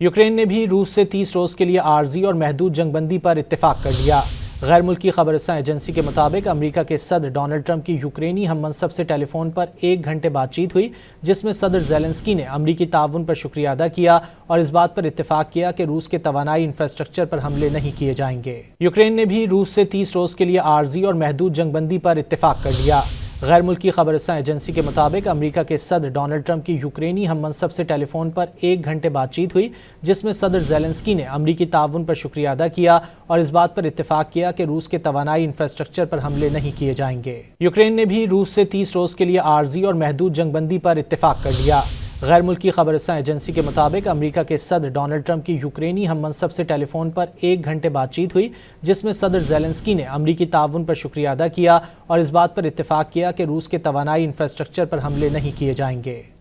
Ukraine ने भी रूस से 30 रोज़ के लिए आर्जी और महदूद जंगबंदी पर इत्तेफाक कर लिया। गैर मुल्की खबरसां एजेंसी के मुताबिक अमेरिका के सदर डोनाल्ड ट्रंप की यूक्रेनी हम मनसब से टेलीफोन पर 1 घंटे बातचीत हुई, जिसमें सदर ज़ेलेंस्की ने अमरीकी ताउन पर शुक्रिया अदा किया और इस बात पर इत्तेफाक किया कि रूस के तवानाई इंफ्रास्ट्रक्चर पर हमले नहीं किए जाएंगे। यूक्रेन ने भी रूस से 30 रोज़ के लिए आर्जी और महदूद जंगबंदी पर इत्तेफाक कर लिया। गैर मुल्की खबरसां एजेंसी के मुताबिक अमेरिका के सदर डोनाल्ड ट्रंप की यूक्रेनी हम मनसब से टेलीफोन पर 1 घंटे बातचीत हुई, जिसमें सदर ज़ेलेंस्की ने अमरीकी ताउन पर शुक्रिया अदा किया और इस बात पर इत्तेफाक किया कि रूस के तवानाई इंफ्रास्ट्रक्चर पर हमले नहीं किए जाएंगे। यूक्रेन ने भी रूस से 30 रोज़ के लिए आर्जी और महदूद जंगबंदी पर इत्तेफाक कर लिया। गैर मुल्की खबरसां एजेंसी के मुताबिक अमेरिका के सदर डोनाल्ड ट्रंप की यूक्रेनी हम मनसब से टेलीफोन पर 1 घंटे बातचीत हुई, जिसमें सदर ज़ेलेंस्की ने अमरीकी ताउन पर शुक्रिया अदा किया और इस बात पर इत्तेफाक किया कि रूस के तवानाई इंफ्रास्ट्रक्चर पर हमले नहीं किए जाएंगे।